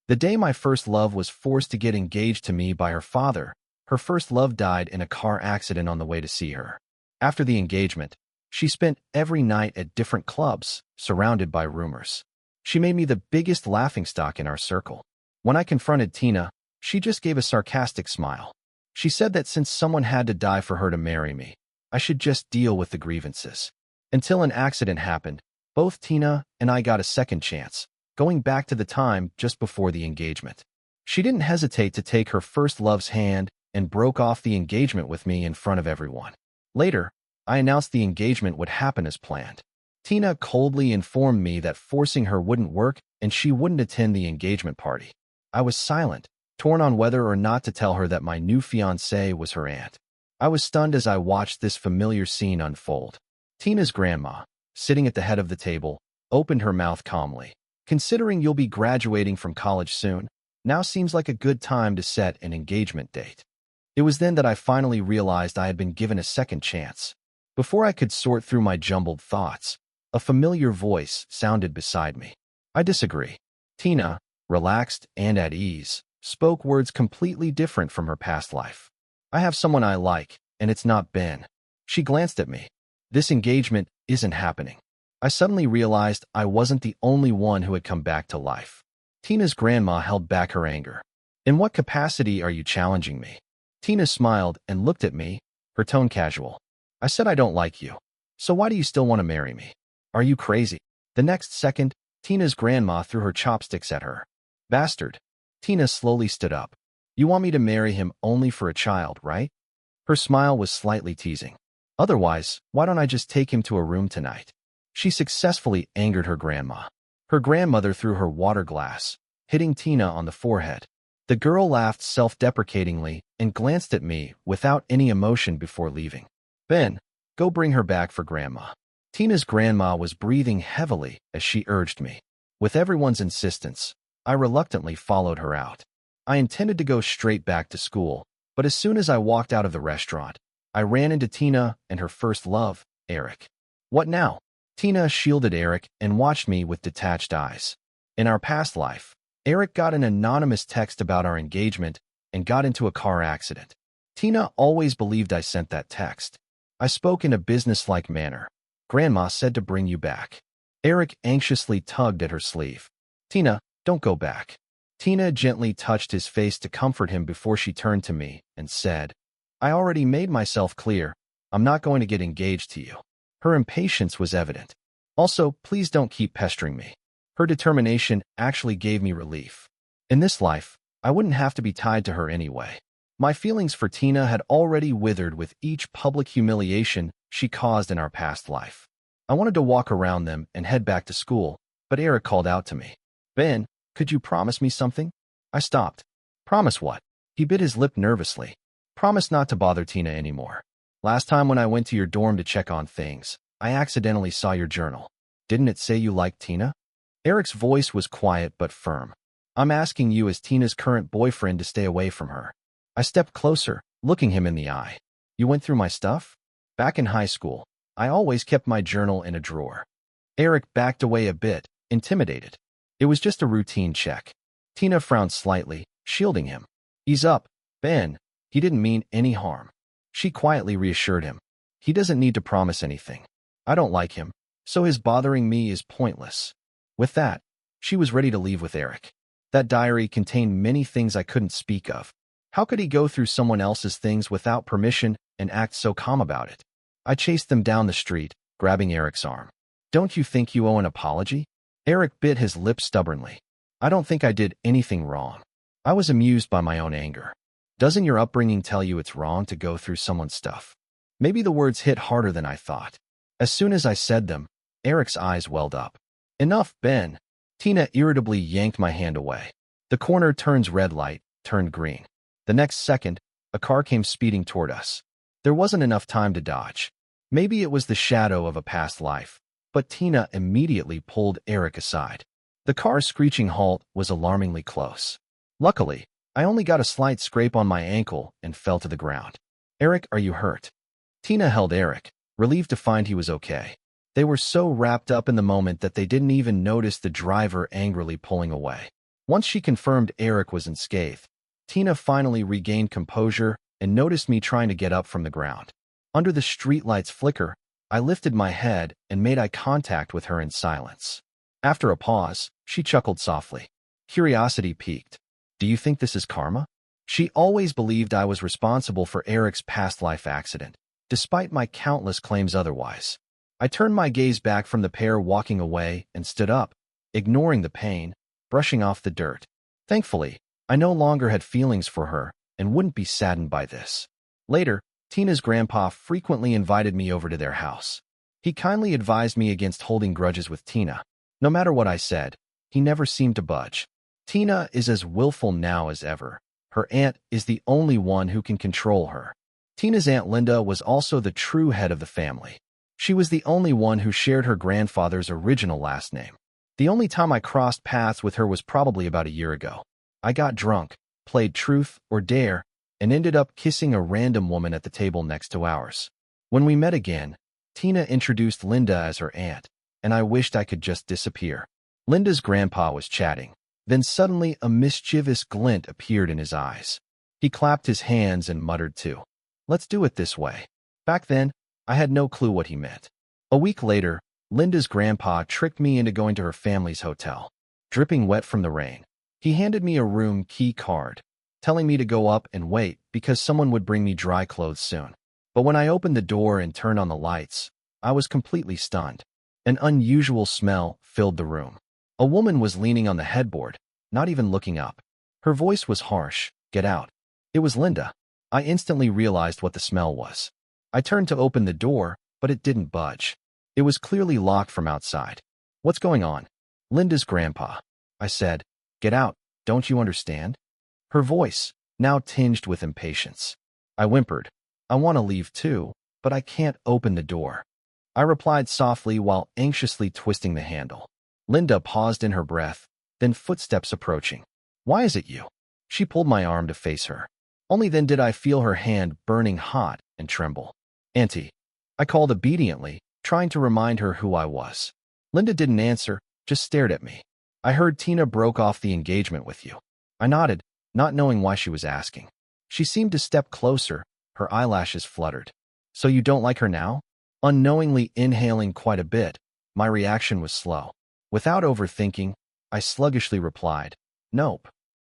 The day my first love was forced to get engaged to me by her father, her first love died in a car accident on the way to see her. After the engagement, she spent every night at different clubs, surrounded by rumors. She made me the biggest laughingstock in our circle. When I confronted Tina, she just gave a sarcastic smile. She said that since someone had to die for her to marry me, I should just deal with the grievances. Until an accident happened, both Tina and I got a second chance, going back to the time just before the engagement. She didn't hesitate to take her first love's hand and broke off the engagement with me in front of everyone. Later, I announced the engagement would happen as planned. Tina coldly informed me that forcing her wouldn't work and she wouldn't attend the engagement party. I was silent, torn on whether or not to tell her that my new fiancée was her aunt. I was stunned as I watched this familiar scene unfold. Tina's grandma, sitting at the head of the table, opened her mouth calmly. Considering you'll be graduating from college soon, now seems like a good time to set an engagement date. It was then that I finally realized I had been given a second chance. Before I could sort through my jumbled thoughts, a familiar voice sounded beside me. I disagree. Tina, relaxed and at ease, spoke words completely different from her past life. I have someone I like, and it's not Ben. She glanced at me. This engagement isn't happening. I suddenly realized I wasn't the only one who had come back to life. Tina's grandma held back her anger. In what capacity are you challenging me? Tina smiled and looked at me, her tone casual. I said I don't like you. So why do you still want to marry me? Are you crazy? The next second, Tina's grandma threw her chopsticks at her. Bastard. Tina slowly stood up. You want me to marry him only for a child, right? Her smile was slightly teasing. Otherwise, why don't I just take him to a room tonight? She successfully angered her grandma. Her grandmother threw her water glass, hitting Tina on the forehead. The girl laughed self-deprecatingly and glanced at me without any emotion before leaving. Ben, go bring her back for Grandma. Tina's grandma was breathing heavily as she urged me. With everyone's insistence, I reluctantly followed her out. I intended to go straight back to school, but as soon as I walked out of the restaurant, I ran into Tina and her first love, Eric. What now? Tina shielded Eric and watched me with detached eyes. In our past life, Eric got an anonymous text about our engagement and got into a car accident. Tina always believed I sent that text. I spoke in a businesslike manner. Grandma said to bring you back. Eric anxiously tugged at her sleeve. Tina, don't go back. Tina gently touched his face to comfort him before she turned to me and said, I already made myself clear. I'm not going to get engaged to you. Her impatience was evident. Also, please don't keep pestering me. Her determination actually gave me relief. In this life, I wouldn't have to be tied to her anyway. My feelings for Tina had already withered with each public humiliation she caused in our past life. I wanted to walk around them and head back to school, but Eric called out to me. Ben, could you promise me something? I stopped. Promise what? He bit his lip nervously. Promise not to bother Tina anymore. Last time when I went to your dorm to check on things, I accidentally saw your journal. Didn't it say you liked Tina? Eric's voice was quiet but firm. I'm asking you as Tina's current boyfriend to stay away from her. I stepped closer, looking him in the eye. You went through my stuff? Back in high school, I always kept my journal in a drawer. Eric backed away a bit, intimidated. It was just a routine check. Tina frowned slightly, shielding him. Ease up, Ben. He didn't mean any harm. She quietly reassured him. He doesn't need to promise anything. I don't like him, so his bothering me is pointless. With that, she was ready to leave with Eric. That diary contained many things I couldn't speak of. How could he go through someone else's things without permission and act so calm about it? I chased them down the street, grabbing Eric's arm. Don't you think you owe an apology? Eric bit his lip stubbornly. I don't think I did anything wrong. I was amused by my own anger. Doesn't your upbringing tell you it's wrong to go through someone's stuff? Maybe the words hit harder than I thought. As soon as I said them, Eric's eyes welled up. Enough, Ben. Tina irritably yanked my hand away. The corner turn's red light turned green. The next second, a car came speeding toward us. There wasn't enough time to dodge. Maybe it was the shadow of a past life, but Tina immediately pulled Eric aside. The car's screeching halt was alarmingly close. Luckily, I only got a slight scrape on my ankle and fell to the ground. Eric, are you hurt? Tina held Eric, relieved to find he was okay. They were so wrapped up in the moment that they didn't even notice the driver angrily pulling away. Once she confirmed Eric was unscathed, Tina finally regained composure and noticed me trying to get up from the ground. Under the streetlight's flicker, I lifted my head and made eye contact with her in silence. After a pause, she chuckled softly. Curiosity piqued. Do you think this is karma? She always believed I was responsible for Eric's past life accident, despite my countless claims otherwise. I turned my gaze back from the pair walking away and stood up, ignoring the pain, brushing off the dirt. Thankfully, I no longer had feelings for her and wouldn't be saddened by this. Later, Tina's grandpa frequently invited me over to their house. He kindly advised me against holding grudges with Tina. No matter what I said, he never seemed to budge. Tina is as willful now as ever. Her aunt is the only one who can control her. Tina's Aunt Linda was also the true head of the family. She was the only one who shared her grandfather's original last name. The only time I crossed paths with her was probably about a year ago. I got drunk, played truth or dare, and ended up kissing a random woman at the table next to ours. When we met again, Tina introduced Linda as her aunt, and I wished I could just disappear. Linda's grandpa was chatting. Then suddenly a mischievous glint appeared in his eyes. He clapped his hands and muttered too. Let's do it this way. Back then, I had no clue what he meant. A week later, Linda's grandpa tricked me into going to her family's hotel. Dripping wet from the rain, he handed me a room key card, telling me to go up and wait because someone would bring me dry clothes soon. But when I opened the door and turned on the lights, I was completely stunned. An unusual smell filled the room. A woman was leaning on the headboard, not even looking up. Her voice was harsh. Get out. It was Linda. I instantly realized what the smell was. I turned to open the door, but it didn't budge. It was clearly locked from outside. What's going on? Linda's grandpa. I said, get out, don't you understand? Her voice, now tinged with impatience. I whimpered, I want to leave too, but I can't open the door. I replied softly while anxiously twisting the handle. Linda paused in her breath, then footsteps approaching. Why is it you? She pulled my arm to face her. Only then did I feel her hand burning hot and tremble. Auntie. I called obediently, trying to remind her who I was. Linda didn't answer, just stared at me. I heard Tina broke off the engagement with you. I nodded, not knowing why she was asking. She seemed to step closer, her eyelashes fluttered. So you don't like her now? Unknowingly inhaling quite a bit, my reaction was slow. Without overthinking, I sluggishly replied, nope.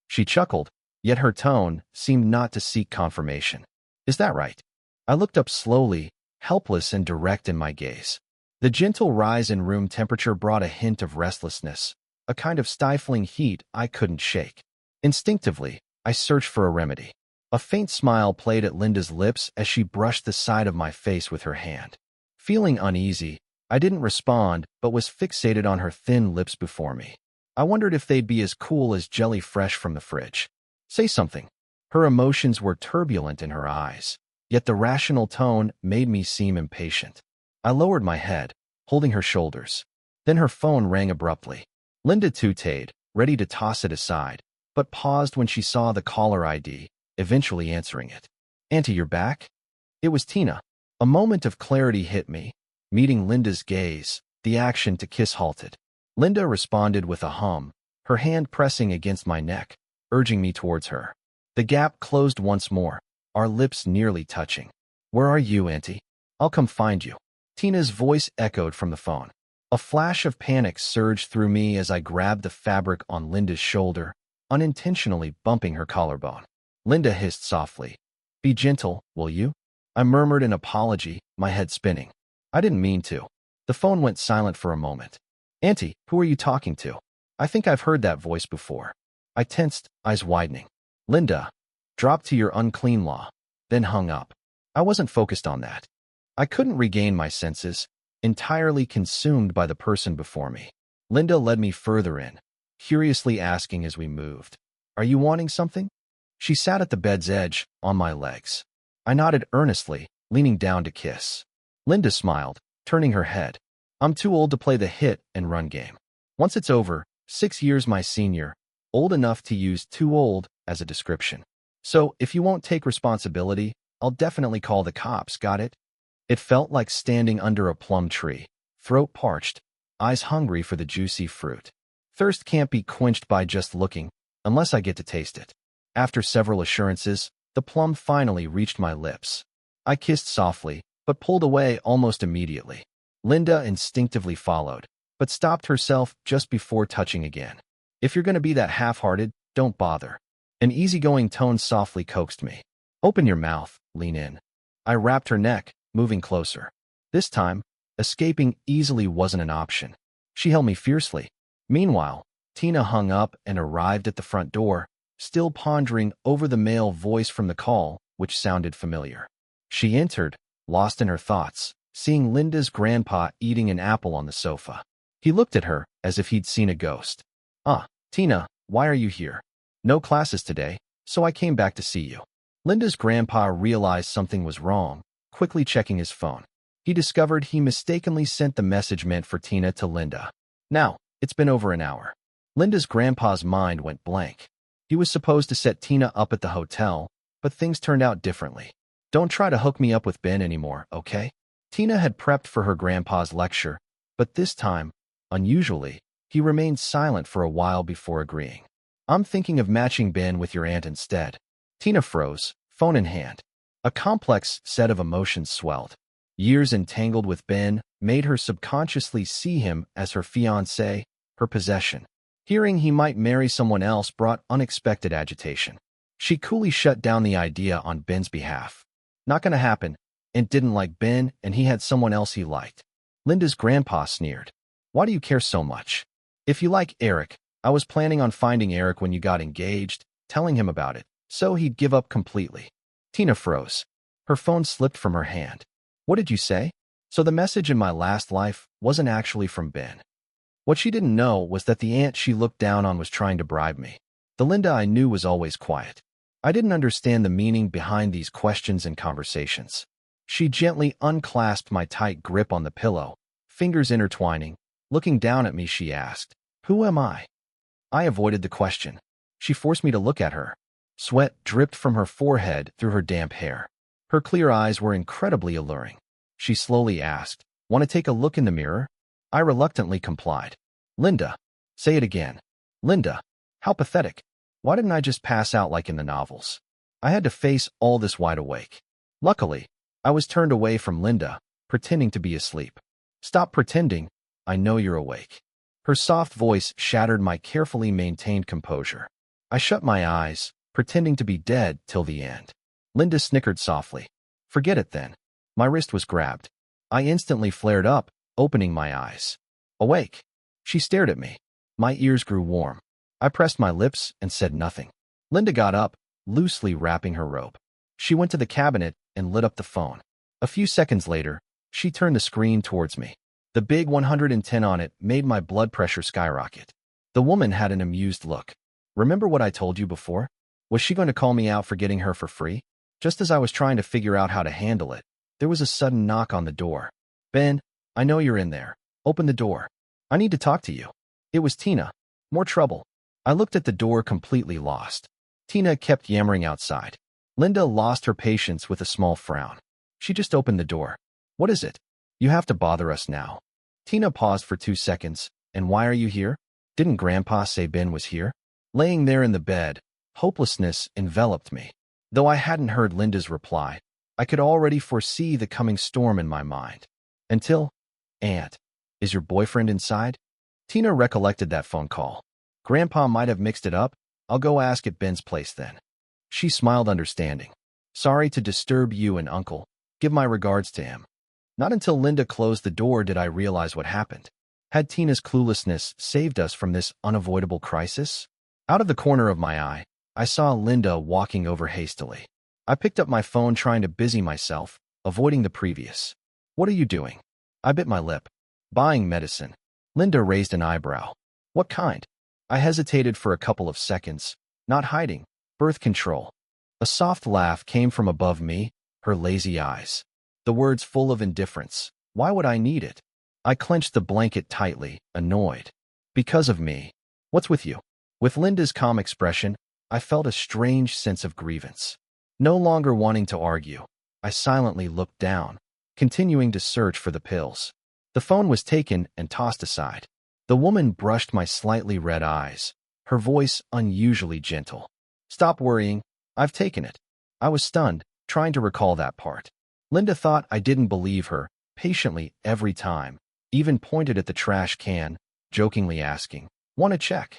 She chuckled, yet her tone seemed not to seek confirmation. Is that right? I looked up slowly, helpless and direct in my gaze. The gentle rise in room temperature brought a hint of restlessness, a kind of stifling heat I couldn't shake. Instinctively, I searched for a remedy. A faint smile played at Linda's lips as she brushed the side of my face with her hand. Feeling uneasy, I didn't respond but was fixated on her thin lips before me. I wondered if they'd be as cool as jelly fresh from the fridge. Say something. Her emotions were turbulent in her eyes, yet the rational tone made me seem impatient. I lowered my head, holding her shoulders. Then her phone rang abruptly. Linda tooted, ready to toss it aside, but paused when she saw the caller ID, eventually answering it. Auntie, you're back? It was Tina. A moment of clarity hit me. Meeting Linda's gaze, the action to kiss halted. Linda responded with a hum, her hand pressing against my neck, urging me towards her. The gap closed once more, our lips nearly touching. Where are you, Auntie? I'll come find you. Tina's voice echoed from the phone. A flash of panic surged through me as I grabbed the fabric on Linda's shoulder, unintentionally bumping her collarbone. Linda hissed softly. Be gentle, will you? I murmured an apology, my head spinning. I didn't mean to. The phone went silent for a moment. Auntie, who are you talking to? I think I've heard that voice before. I tensed, eyes widening. Linda. Drop to your unclean law. Then hung up. I wasn't focused on that. I couldn't regain my senses, entirely consumed by the person before me. Linda led me further in, curiously asking as we moved. Are you wanting something? She sat at the bed's edge, on my legs. I nodded earnestly, leaning down to kiss. Linda smiled, turning her head. I'm too old to play the hit and run game. Once it's over, 6 years my senior, old enough to use too old as a description. So if you won't take responsibility, I'll definitely call the cops, got it? It felt like standing under a plum tree, throat parched, eyes hungry for the juicy fruit. Thirst can't be quenched by just looking, unless I get to taste it. After several assurances, the plum finally reached my lips. I kissed softly, but pulled away almost immediately. Linda instinctively followed, but stopped herself just before touching again. If you're going to be that half-hearted, don't bother. An easygoing tone softly coaxed me. Open your mouth, lean in. I wrapped her neck, moving closer. This time, escaping easily wasn't an option. She held me fiercely. Meanwhile, Tina hung up and arrived at the front door, still pondering over the male voice from the call, which sounded familiar. She entered, lost in her thoughts, seeing Linda's grandpa eating an apple on the sofa. He looked at her as if he'd seen a ghost. Tina, why are you here? No classes today, so I came back to see you. Linda's grandpa realized something was wrong, quickly checking his phone. He discovered he mistakenly sent the message meant for Tina to Linda. Now, it's been over an hour. Linda's grandpa's mind went blank. He was supposed to set Tina up at the hotel, but things turned out differently. Don't try to hook me up with Ben anymore, okay? Tina had prepped for her grandpa's lecture, but this time, unusually, he remained silent for a while before agreeing. I'm thinking of matching Ben with your aunt instead. Tina froze, phone in hand. A complex set of emotions swelled. Years entangled with Ben made her subconsciously see him as her fiancé, her possession. Hearing he might marry someone else brought unexpected agitation. She coolly shut down the idea on Ben's behalf. Not gonna happen. Aunt didn't like Ben, and he had someone else he liked. Linda's grandpa sneered. Why do you care so much? If you like Eric, I was planning on finding Eric when you got engaged, telling him about it, so he'd give up completely. Tina froze. Her phone slipped from her hand. What did you say? So the message in my last life wasn't actually from Ben. What she didn't know was that the aunt she looked down on was trying to bribe me. The Linda I knew was always quiet. I didn't understand the meaning behind these questions and conversations. She gently unclasped my tight grip on the pillow, fingers intertwining. Looking down at me, she asked, "Who am I?" I avoided the question. She forced me to look at her. Sweat dripped from her forehead through her damp hair. Her clear eyes were incredibly alluring. She slowly asked, "Want to take a look in the mirror?" I reluctantly complied. "Linda." Say it again. "Linda." How pathetic. Why didn't I just pass out like in the novels? I had to face all this wide awake. Luckily, I was turned away from Linda, pretending to be asleep. Stop pretending. I know you're awake. Her soft voice shattered my carefully maintained composure. I shut my eyes, pretending to be dead till the end. Linda snickered softly. Forget it then. My wrist was grabbed. I instantly flared up, opening my eyes. Awake. She stared at me. My ears grew warm. I pressed my lips and said nothing. Linda got up, loosely wrapping her robe. She went to the cabinet and lit up the phone. A few seconds later, she turned the screen towards me. The big 110 on it made my blood pressure skyrocket. The woman had an amused look. Remember what I told you before? Was she going to call me out for getting her for free? Just as I was trying to figure out how to handle it, there was a sudden knock on the door. Ben, I know you're in there. Open the door. I need to talk to you. It was Tina. More trouble. I looked at the door completely lost. Tina kept yammering outside. Linda lost her patience with a small frown. She just opened the door. What is it? You have to bother us now. Tina paused for 2 seconds. And why are you here? Didn't Grandpa say Ben was here? Laying there in the bed, hopelessness enveloped me. Though I hadn't heard Linda's reply, I could already foresee the coming storm in my mind. Until, Aunt, is your boyfriend inside? Tina recollected that phone call. Grandpa might have mixed it up. I'll go ask at Ben's place then. She smiled understanding. Sorry to disturb you and Uncle. Give my regards to him. Not until Linda closed the door did I realize what happened. Had Tina's cluelessness saved us from this unavoidable crisis? Out of the corner of my eye, I saw Linda walking over hastily. I picked up my phone trying to busy myself, avoiding the previous. What are you doing? I bit my lip. Buying medicine. Linda raised an eyebrow. What kind? I hesitated for a couple of seconds. Not hiding. Birth control. A soft laugh came from above me, her lazy eyes. The words full of indifference. Why would I need it? I clenched the blanket tightly, annoyed. Because of me. What's with you? With Linda's calm expression, I felt a strange sense of grievance. No longer wanting to argue, I silently looked down, continuing to search for the pills. The phone was taken and tossed aside. The woman brushed my slightly red eyes, her voice unusually gentle. Stop worrying. I've taken it. I was stunned, trying to recall that part. Linda thought I didn't believe her, patiently every time, even pointed at the trash can, jokingly asking, "Want to check?"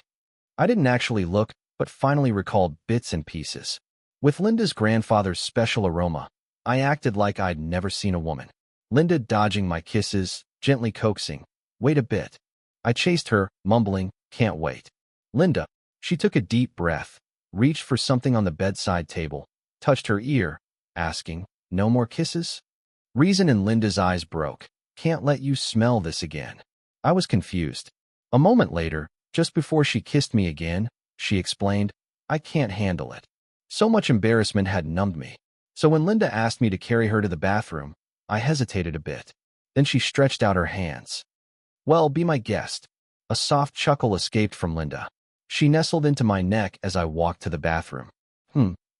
I didn't actually look, but finally recalled bits and pieces. With Linda's grandfather's special aroma, I acted like I'd never seen a woman. Linda dodging my kisses, gently coaxing, "Wait a bit." I chased her, mumbling, "Can't wait." Linda, she took a deep breath, reached for something on the bedside table, touched her ear, asking, "No more kisses?" Reason in Linda's eyes broke. "Can't let you smell this again." I was confused. A moment later, just before she kissed me again, she explained, "I can't handle it." So much embarrassment had numbed me. So when Linda asked me to carry her to the bathroom, I hesitated a bit. Then she stretched out her hands. "Well, be my guest." A soft chuckle escaped from Linda. She nestled into my neck as I walked to the bathroom.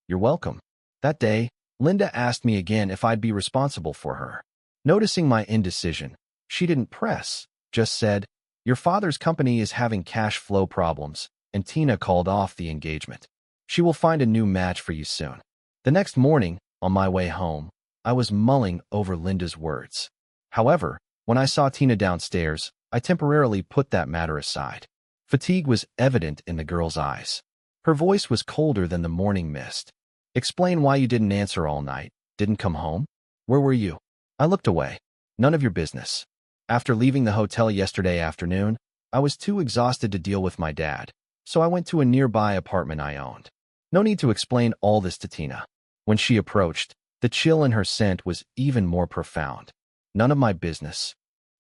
You're welcome." That day, Linda asked me again if I'd be responsible for her. Noticing my indecision, she didn't press, just said, "Your father's company is having cash flow problems, and Tina called off the engagement. She will find a new match for you soon." The next morning, on my way home, I was mulling over Linda's words. However, when I saw Tina downstairs, I temporarily put that matter aside. Fatigue was evident in the girl's eyes. Her voice was colder than the morning mist. "Explain why you didn't answer all night, didn't come home? Where were you?" I looked away. "None of your business." After leaving the hotel yesterday afternoon, I was too exhausted to deal with my dad, so I went to a nearby apartment I owned. No need to explain all this to Tina. When she approached, the chill in her scent was even more profound. "None of my business."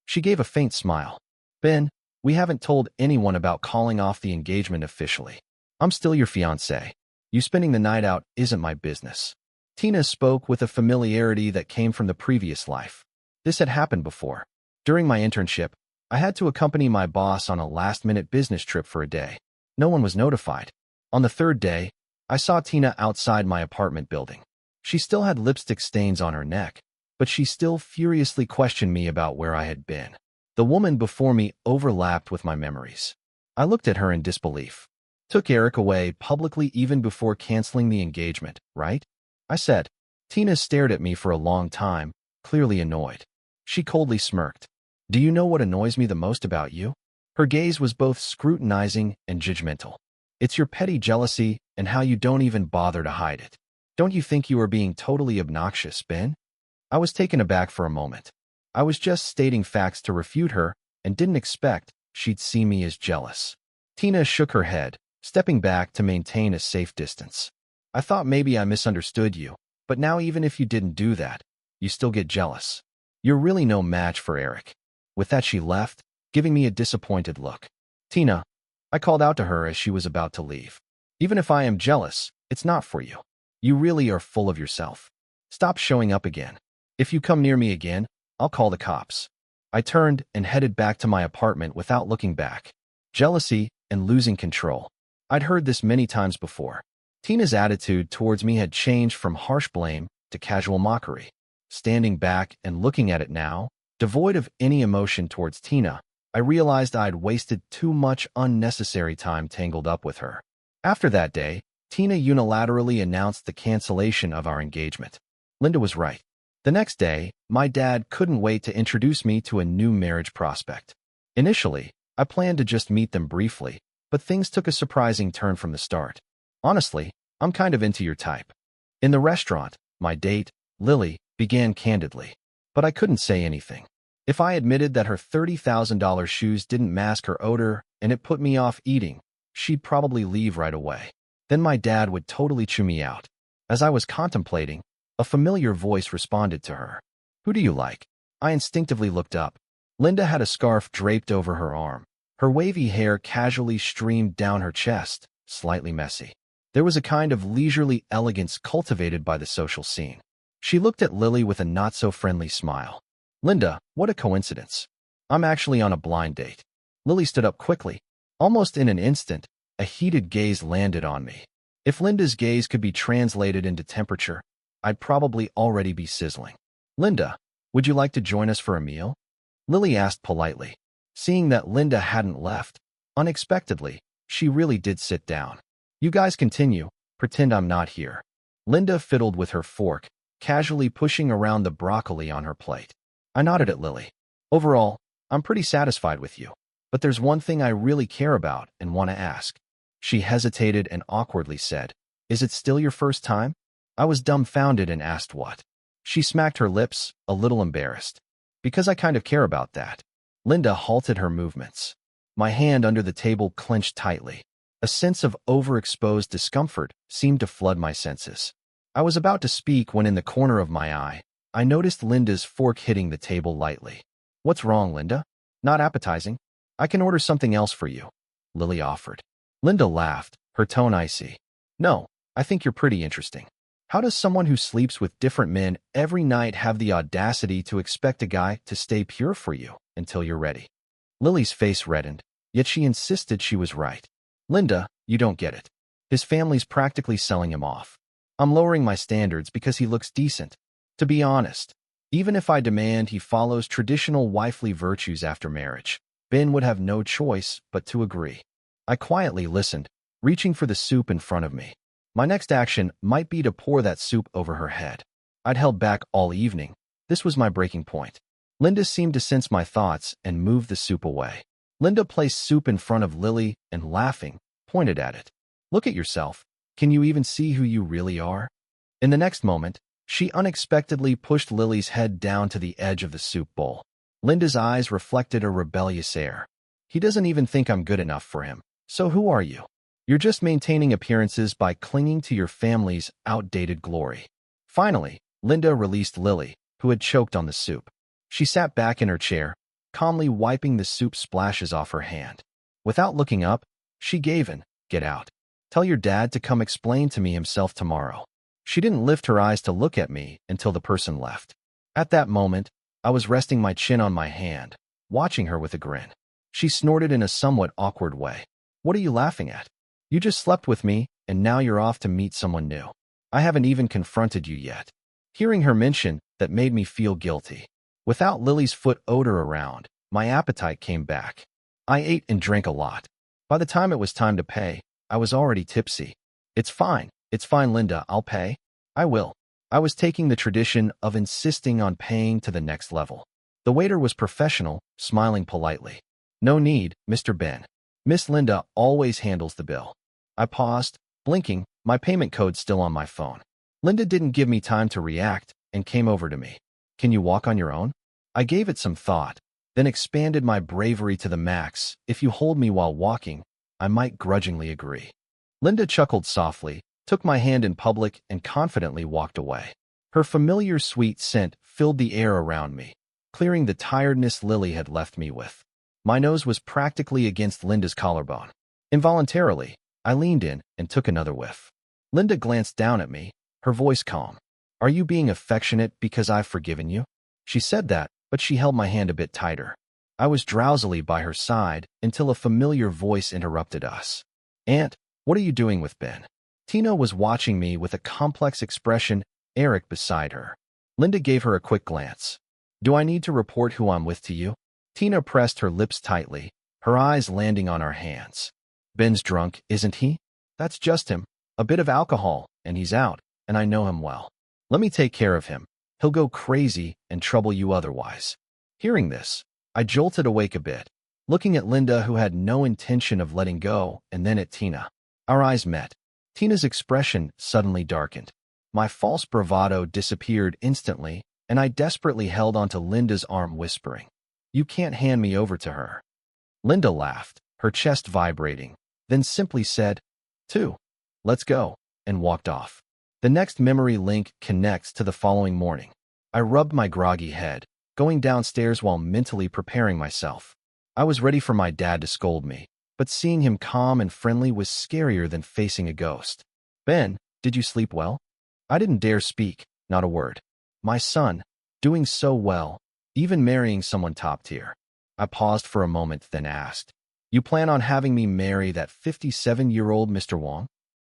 She gave a faint smile. "Ben, we haven't told anyone about calling off the engagement officially. I'm still your fiancé. You spending the night out isn't my business." Tina spoke with a familiarity that came from the previous life. This had happened before. During my internship, I had to accompany my boss on a last-minute business trip for a day. No one was notified. On the third day, I saw Tina outside my apartment building. She still had lipstick stains on her neck, but she still furiously questioned me about where I had been. The woman before me overlapped with my memories. I looked at her in disbelief. "Took Eric away publicly even before canceling the engagement, right?" I said. Tina stared at me for a long time, clearly annoyed. She coldly smirked. "Do you know what annoys me the most about you?" Her gaze was both scrutinizing and judgmental. "It's your petty jealousy and how you don't even bother to hide it. Don't you think you are being totally obnoxious, Ben?" I was taken aback for a moment. I was just stating facts to refute her and didn't expect she'd see me as jealous. Tina shook her head, stepping back to maintain a safe distance. "I thought maybe I misunderstood you, but now even if you didn't do that, you still get jealous. You're really no match for Eric." With that she left, giving me a disappointed look. "Tina," I called out to her as she was about to leave. "Even if I am jealous, it's not for you. You really are full of yourself. Stop showing up again. If you come near me again, I'll call the cops." I turned and headed back to my apartment without looking back. Jealousy and losing control. I'd heard this many times before. Tina's attitude towards me had changed from harsh blame to casual mockery. Standing back and looking at it now, devoid of any emotion towards Tina, I realized I'd wasted too much unnecessary time tangled up with her. After that day, Tina unilaterally announced the cancellation of our engagement. Linda was right. The next day, my dad couldn't wait to introduce me to a new marriage prospect. Initially, I planned to just meet them briefly, but things took a surprising turn from the start. Honestly, I'm kind of into your type. In the restaurant, my date, Lily, began candidly, but I couldn't say anything. If I admitted that her $30,000 shoes didn't mask her odor and it put me off eating, she'd probably leave right away. Then my dad would totally chew me out. As I was contemplating, a familiar voice responded to her. "Who do you like?" I instinctively looked up. Linda had a scarf draped over her arm. Her wavy hair casually streamed down her chest, slightly messy. There was a kind of leisurely elegance cultivated by the social scene. She looked at Lily with a not-so-friendly smile. "Linda, what a coincidence. I'm actually on a blind date." Lily stood up quickly. Almost in an instant, a heated gaze landed on me. If Linda's gaze could be translated into temperature, I'd probably already be sizzling. "Linda, would you like to join us for a meal?" Lily asked politely. Seeing that Linda hadn't left, unexpectedly, she really did sit down. You guys continue, pretend I'm not here. Linda fiddled with her fork, casually pushing around the broccoli on her plate. I nodded at Lily. Overall, I'm pretty satisfied with you. But there's one thing I really care about and want to ask. She hesitated and awkwardly said, Is it still your first time? I was dumbfounded and asked what. She smacked her lips, a little embarrassed. Because I kind of care about that. Linda halted her movements. My hand under the table clenched tightly. A sense of overexposed discomfort seemed to flood my senses. I was about to speak when in the corner of my eye, I noticed Linda's fork hitting the table lightly. What's wrong, Linda? Not appetizing? I can order something else for you, Lily offered. Linda laughed, her tone icy. No, I think you're pretty interesting. How does someone who sleeps with different men every night have the audacity to expect a guy to stay pure for you until you're ready? Lily's face reddened, yet she insisted she was right. Linda, you don't get it. His family's practically selling him off. I'm lowering my standards because he looks decent. To be honest, even if I demand he follows traditional wifely virtues after marriage, Ben would have no choice but to agree. I quietly listened, reaching for the soup in front of me. My next action might be to pour that soup over her head. I'd held back all evening. This was my breaking point. Linda seemed to sense my thoughts and moved the soup away. Linda placed soup in front of Lily and, laughing, pointed at it. Look at yourself. Can you even see who you really are? In the next moment, she unexpectedly pushed Lily's head down to the edge of the soup bowl. Linda's eyes reflected a rebellious air. He doesn't even think I'm good enough for him. So who are you? You're just maintaining appearances by clinging to your family's outdated glory. Finally, Linda released Lily, who had choked on the soup. She sat back in her chair, calmly wiping the soup splashes off her hand. Without looking up, she gave in, Get out. Tell your dad to come explain to me himself tomorrow. She didn't lift her eyes to look at me until the person left. At that moment, I was resting my chin on my hand, watching her with a grin. She snorted in a somewhat awkward way. What are you laughing at? You just slept with me, and now you're off to meet someone new. I haven't even confronted you yet. Hearing her mention that made me feel guilty. Without Lily's foot odor around, my appetite came back. I ate and drank a lot. By the time it was time to pay, I was already tipsy. It's fine, Linda, I'll pay. I will. I was taking the tradition of insisting on paying to the next level. The waiter was professional, smiling politely. No need, Mr. Ben. Miss Linda always handles the bill. I paused, blinking, my payment code still on my phone. Linda didn't give me time to react and came over to me. Can you walk on your own? I gave it some thought, then expanded my bravery to the max. If you hold me while walking, I might grudgingly agree. Linda chuckled softly, took my hand in public, and confidently walked away. Her familiar sweet scent filled the air around me, clearing the tiredness Lily had left me with. My nose was practically against Linda's collarbone. Involuntarily, I leaned in and took another whiff. Linda glanced down at me, her voice calm. Are you being affectionate because I've forgiven you? She said that, but she held my hand a bit tighter. I was drowsily by her side until a familiar voice interrupted us. Aunt, what are you doing with Ben? Tina was watching me with a complex expression, Eric beside her. Linda gave her a quick glance. Do I need to report who I'm with to you? Tina pressed her lips tightly, her eyes landing on our hands. Ben's drunk, isn't he? That's just him. A bit of alcohol, and he's out, and I know him well. Let me take care of him. He'll go crazy and trouble you otherwise. Hearing this, I jolted awake a bit, looking at Linda, who had no intention of letting go, and then at Tina. Our eyes met. Tina's expression suddenly darkened. My false bravado disappeared instantly, and I desperately held onto Linda's arm, whispering, You can't hand me over to her. Linda laughed, her chest vibrating, then simply said, Two. Let's go, and walked off. The next memory link connects to the following morning. I rubbed my groggy head, going downstairs while mentally preparing myself. I was ready for my dad to scold me, but seeing him calm and friendly was scarier than facing a ghost. Ben, did you sleep well? I didn't dare speak, not a word. My son, doing so well, even marrying someone top tier. I paused for a moment, then asked, You plan on having me marry that 57-year-old Mr. Wong?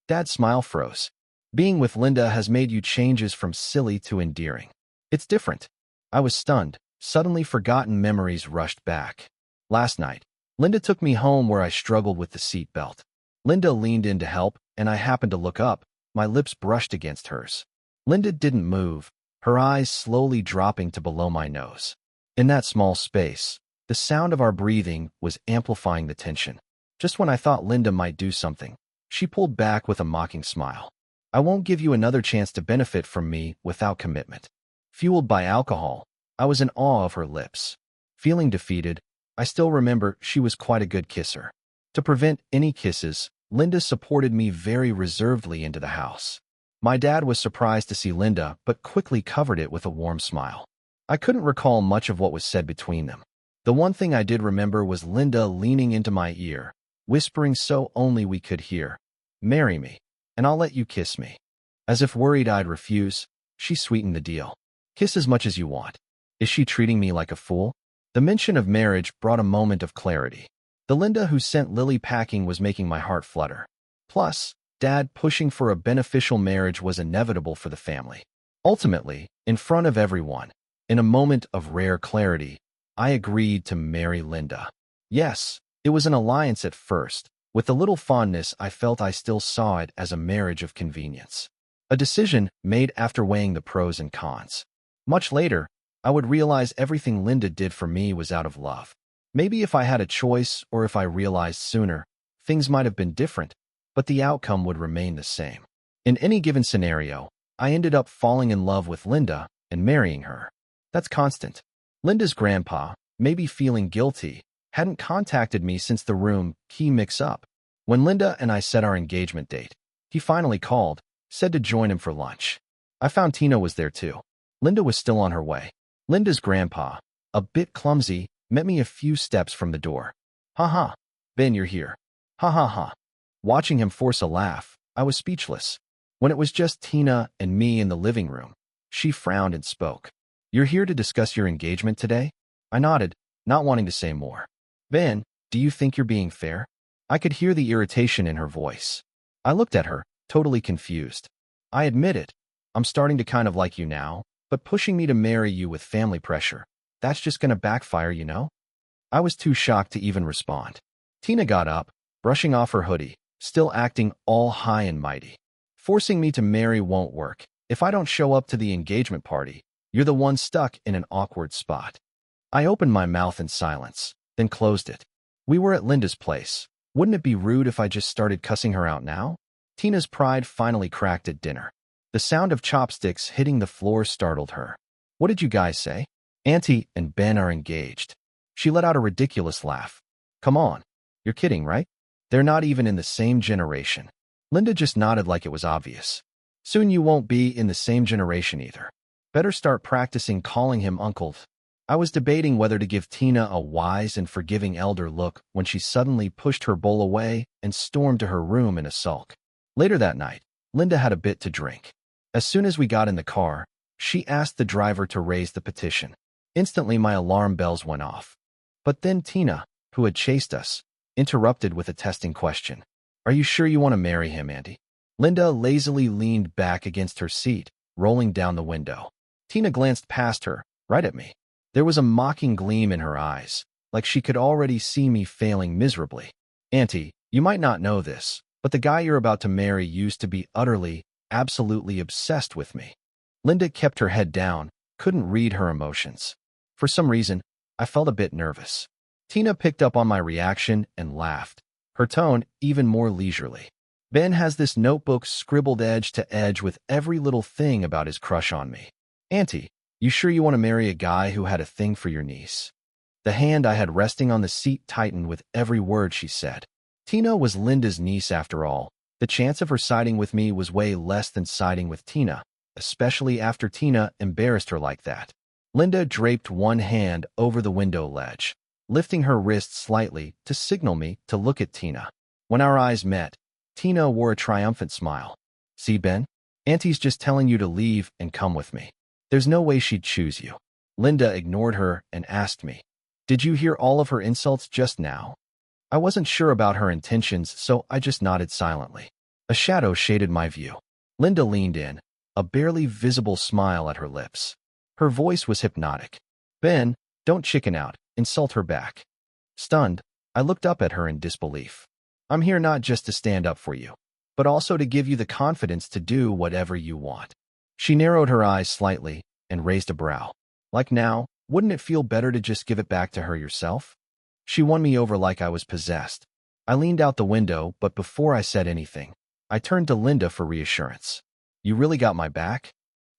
Dad's smile froze. Being with Linda has made you changes from silly to endearing. It's different. I was stunned. Suddenly forgotten memories rushed back. Last night, Linda took me home where I struggled with the seat belt. Linda leaned in to help, and I happened to look up. My lips brushed against hers. Linda didn't move, her eyes slowly dropping to below my nose. In that small space, the sound of our breathing was amplifying the tension. Just when I thought Linda might do something, she pulled back with a mocking smile. I won't give you another chance to benefit from me without commitment. Fueled by alcohol, I was in awe of her lips. Feeling defeated, I still remember she was quite a good kisser. To prevent any kisses, Linda supported me very reservedly into the house. My dad was surprised to see Linda, but quickly covered it with a warm smile. I couldn't recall much of what was said between them. The one thing I did remember was Linda leaning into my ear, whispering so only we could hear, "Marry me, and I'll let you kiss me." As if worried I'd refuse, she sweetened the deal. "Kiss as much as you want." Is she treating me like a fool? The mention of marriage brought a moment of clarity. The Linda who sent Lily packing was making my heart flutter. Plus, Dad pushing for a beneficial marriage was inevitable for the family. Ultimately, in front of everyone, in a moment of rare clarity, I agreed to marry Linda. Yes, it was an alliance at first. With a little fondness, I felt I still saw it as a marriage of convenience. A decision made after weighing the pros and cons. Much later, I would realize everything Linda did for me was out of love. Maybe if I had a choice or if I realized sooner, things might have been different, but the outcome would remain the same. In any given scenario, I ended up falling in love with Linda and marrying her. That's constant. Linda's grandpa, maybe feeling guilty, hadn't contacted me since the room key mix-up. When Linda and I set our engagement date, he finally called, said to join him for lunch. I found Tina was there too. Linda was still on her way. Linda's grandpa, a bit clumsy, met me a few steps from the door. "Ha ha, Ben, you're here. Ha ha ha." Watching him force a laugh, I was speechless. When it was just Tina and me in the living room, she frowned and spoke. "You're here to discuss your engagement today?" I nodded, not wanting to say more. "Ben, do you think you're being fair?" I could hear the irritation in her voice. I looked at her, totally confused. "I admit it. I'm starting to kind of like you now, but pushing me to marry you with family pressure, that's just gonna backfire, you know?" I was too shocked to even respond. Tina got up, brushing off her hoodie, still acting all high and mighty. "Forcing me to marry won't work. If I don't show up to the engagement party, you're the one stuck in an awkward spot." I opened my mouth in silence, then closed it. We were at Linda's place. Wouldn't it be rude if I just started cussing her out now? Tina's pride finally cracked at dinner. The sound of chopsticks hitting the floor startled her. "What did you guys say?" "Auntie and Ben are engaged." She let out a ridiculous laugh. "Come on. You're kidding, right? They're not even in the same generation." Linda just nodded like it was obvious. "Soon you won't be in the same generation either. Better start practicing calling him uncle." I was debating whether to give Tina a wise and forgiving elder look when she suddenly pushed her bowl away and stormed to her room in a sulk. Later that night, Linda had a bit to drink. As soon as we got in the car, she asked the driver to raise the petition. Instantly, my alarm bells went off. But then Tina, who had chased us, interrupted with a testing question. "Are you sure you want to marry him, Auntie?" Linda lazily leaned back against her seat, rolling down the window. Tina glanced past her, right at me. There was a mocking gleam in her eyes, like she could already see me failing miserably. "Auntie, you might not know this, but the guy you're about to marry used to be utterly, absolutely obsessed with me." Linda kept her head down, couldn't read her emotions. For some reason, I felt a bit nervous. Tina picked up on my reaction and laughed, her tone even more leisurely. "Ben has this notebook scribbled edge to edge with every little thing about his crush on me. Auntie, you sure you want to marry a guy who had a thing for your niece?" The hand I had resting on the seat tightened with every word she said. Tina was Linda's niece after all. The chance of her siding with me was way less than siding with Tina, especially after Tina embarrassed her like that. Linda draped one hand over the window ledge, lifting her wrist slightly to signal me to look at Tina. When our eyes met, Tina wore a triumphant smile. "See, Ben? Auntie's just telling you to leave and come with me. There's no way she'd choose you." Linda ignored her and asked me, "Did you hear all of her insults just now?" I wasn't sure about her intentions, so I just nodded silently. A shadow shaded my view. Linda leaned in, a barely visible smile at her lips. Her voice was hypnotic. "Ben, don't chicken out. Insult her back." Stunned, I looked up at her in disbelief. I'm here not just to stand up for you, but also to give you the confidence to do whatever you want. She narrowed her eyes slightly and raised a brow. Like now, wouldn't it feel better to just give it back to her yourself? She won me over like I was possessed. I leaned out the window, but before I said anything, I turned to Linda for reassurance. You really got my back?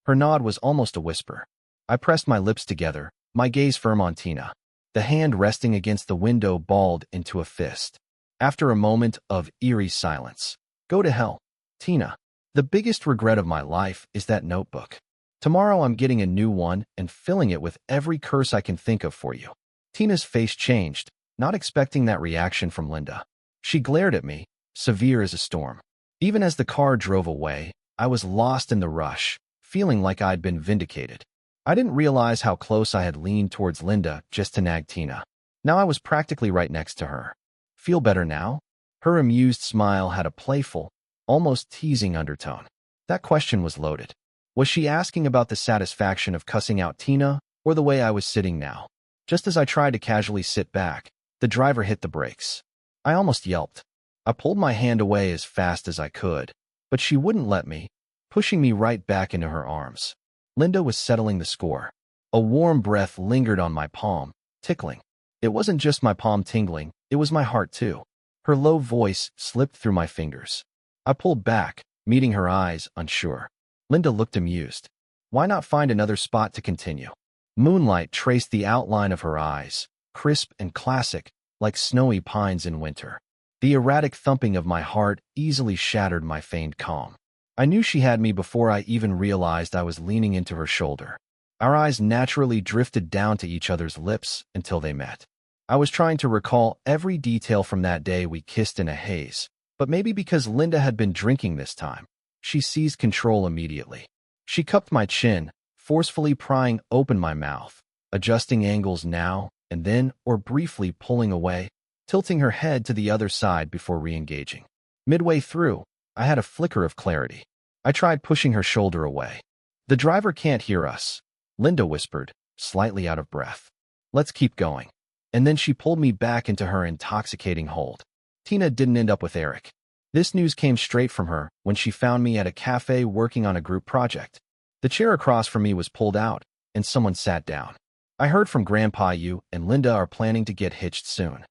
Her nod was almost a whisper. I pressed my lips together, my gaze firm on Tina. The hand resting against the window balled into a fist. After a moment of eerie silence, go to hell, Tina. The biggest regret of my life is that notebook. Tomorrow I'm getting a new one and filling it with every curse I can think of for you. Tina's face changed, not expecting that reaction from Linda. She glared at me, severe as a storm. Even as the car drove away, I was lost in the rush, feeling like I'd been vindicated. I didn't realize how close I had leaned towards Linda just to nag Tina. Now I was practically right next to her. Feel better now? Her amused smile had a playful, almost teasing undertone. That question was loaded. Was she asking about the satisfaction of cussing out Tina or the way I was sitting now? Just as I tried to casually sit back, the driver hit the brakes. I almost yelped. I pulled my hand away as fast as I could, but she wouldn't let me, pushing me right back into her arms. Linda was settling the score. A warm breath lingered on my palm, tickling. It wasn't just my palm tingling, it was my heart too. Her low voice slipped through my fingers. I pulled back, meeting her eyes, unsure. Linda looked amused. Why not find another spot to continue? Moonlight traced the outline of her eyes, crisp and classic, like snowy pines in winter. The erratic thumping of my heart easily shattered my feigned calm. I knew she had me before I even realized I was leaning into her shoulder. Our eyes naturally drifted down to each other's lips until they met. I was trying to recall every detail from that day we kissed in a haze, but maybe because Linda had been drinking this time, she seized control immediately. She cupped my chin, forcefully prying open my mouth, adjusting angles now and then or briefly pulling away, tilting her head to the other side before re-engaging. Midway through, I had a flicker of clarity. I tried pushing her shoulder away. The driver can't hear us, Linda whispered, slightly out of breath. Let's keep going. And then she pulled me back into her intoxicating hold. Tina didn't end up with Eric. This news came straight from her when she found me at a cafe working on a group project. The chair across from me was pulled out, and someone sat down. I heard from Grandpa you and Linda are planning to get hitched soon.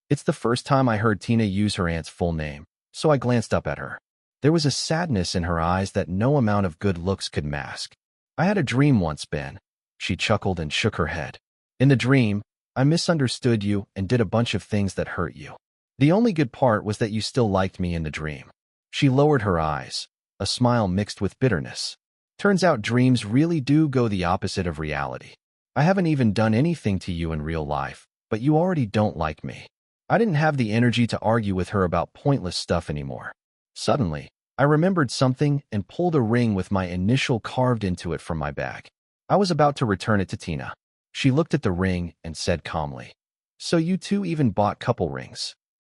It's the first time I heard Tina use her aunt's full name, so I glanced up at her. There was a sadness in her eyes that no amount of good looks could mask. I had a dream once, Ben. She chuckled and shook her head. In the dream, I misunderstood you and did a bunch of things that hurt you. The only good part was that you still liked me in the dream. She lowered her eyes, a smile mixed with bitterness. Turns out dreams really do go the opposite of reality. I haven't even done anything to you in real life, but you already don't like me. I didn't have the energy to argue with her about pointless stuff anymore. Suddenly, I remembered something and pulled a ring with my initial carved into it from my bag. I was about to return it to Tina. She looked at the ring and said calmly, "So you two even bought couple rings?"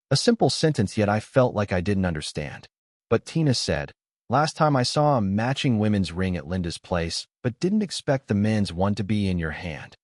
A simple sentence, yet I felt like I didn't understand. But Tina said, "Last time I saw a matching women's ring at Linda's place, but didn't expect the men's one to be in your hand."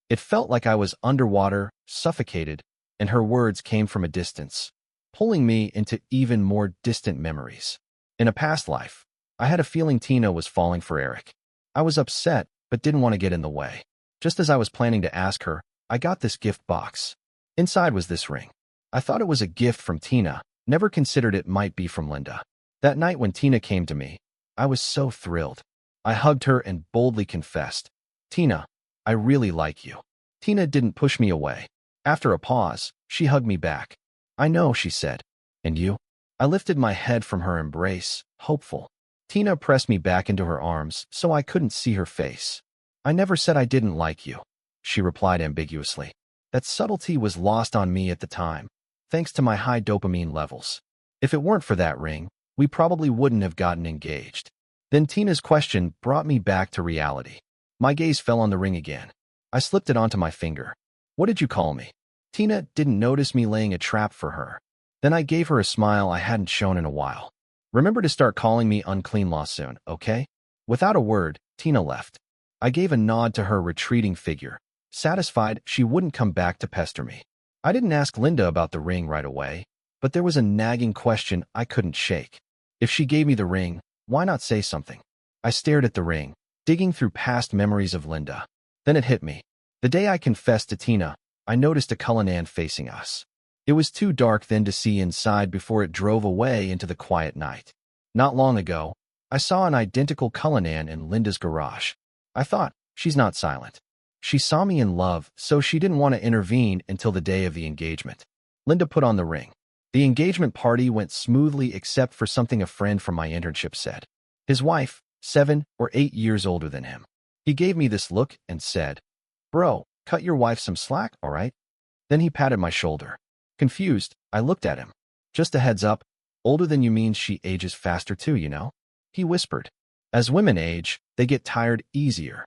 It felt like I was underwater, suffocated, and her words came from a distance, pulling me into even more distant memories. In a past life, I had a feeling Tina was falling for Eric. I was upset, but didn't want to get in the way. Just as I was planning to ask her, I got this gift box. Inside was this ring. I thought it was a gift from Tina, never considered it might be from Linda. That night when Tina came to me, I was so thrilled. I hugged her and boldly confessed, "Tina, I really like you." Tina didn't push me away. After a pause, she hugged me back. "I know," she said. "And you?" I lifted my head from her embrace, hopeful. Tina pressed me back into her arms so I couldn't see her face. "I never said I didn't like you," she replied ambiguously. That subtlety was lost on me at the time, thanks to my high dopamine levels. If it weren't for that ring, we probably wouldn't have gotten engaged. Then Tina's question brought me back to reality. My gaze fell on the ring again. I slipped it onto my finger. "What did you call me?" Tina didn't notice me laying a trap for her. Then I gave her a smile I hadn't shown in a while. "Remember to start calling me Unclean Law soon, okay?" Without a word, Tina left. I gave a nod to her retreating figure, satisfied she wouldn't come back to pester me. I didn't ask Linda about the ring right away, but there was a nagging question I couldn't shake. If she gave me the ring, why not say something? I stared at the ring, digging through past memories of Linda. Then it hit me. The day I confessed to Tina, I noticed a Cullinan facing us. It was too dark then to see inside before it drove away into the quiet night. Not long ago, I saw an identical Cullinan in Linda's garage. I thought, she's not silent. She saw me in love, so she didn't want to intervene until the day of the engagement. Linda put on the ring. The engagement party went smoothly except for something a friend from my internship said. His wife, 7 or 8 years older than him. He gave me this look and said, "Bro, cut your wife some slack, all right?" Then he patted my shoulder. Confused, I looked at him. "Just a heads up, older than you means she ages faster too, you know?" He whispered. "As women age, they get tired easier."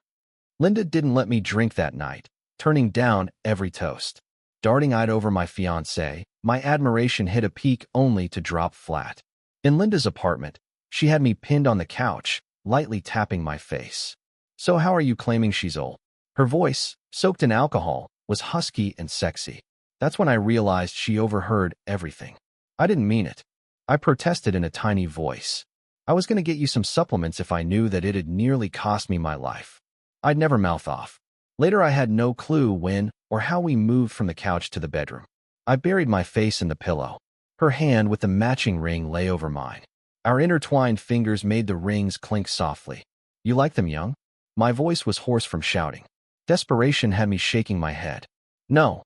Linda didn't let me drink that night, turning down every toast. Darting-eyed over my fiancé, my admiration hit a peak only to drop flat. In Linda's apartment, she had me pinned on the couch, lightly tapping my face. "So how are you claiming she's old?" Her voice, soaked in alcohol, was husky and sexy. That's when I realized she overheard everything. I didn't mean it. I protested in a tiny voice. "I was going to get you some supplements if I knew that it'd nearly cost me my life." I'd never mouth off. Later I had no clue when or how we moved from the couch to the bedroom. I buried my face in the pillow. Her hand with the matching ring lay over mine. Our intertwined fingers made the rings clink softly. "You like them, young?" My voice was hoarse from shouting. Desperation had me shaking my head. No,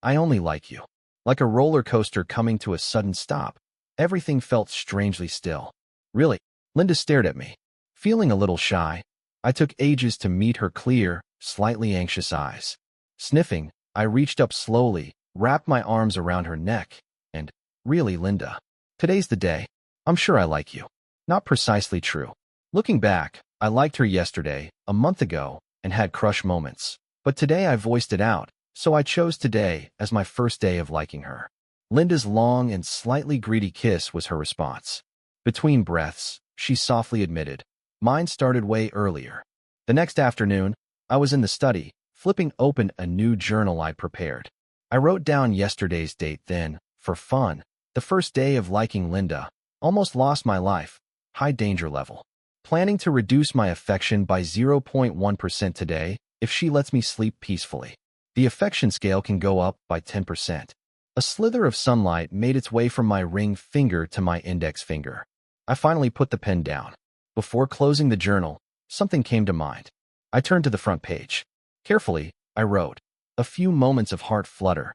I only like you." Like a roller coaster coming to a sudden stop, everything felt strangely still. "Really?" Linda stared at me. Feeling a little shy, I took ages to meet her clear, slightly anxious eyes. Sniffing, I reached up slowly, wrapped my arms around her neck, and, "Really, Linda, today's the day. I'm sure I like you." Not precisely true. Looking back, I liked her yesterday, a month ago, and had crush moments. But today I voiced it out, so I chose today as my first day of liking her. Linda's long and slightly greedy kiss was her response. Between breaths, she softly admitted, "Mine started way earlier." The next afternoon, I was in the study, flipping open a new journal I'd prepared. I wrote down yesterday's date then, for fun, the first day of liking Linda. Almost lost my life. High danger level. Planning to reduce my affection by 0.1% today if she lets me sleep peacefully. The affection scale can go up by 10%. A slither of sunlight made its way from my ring finger to my index finger. I finally put the pen down. Before closing the journal, something came to mind. I turned to the front page. Carefully, I wrote, "A few moments of heart flutter,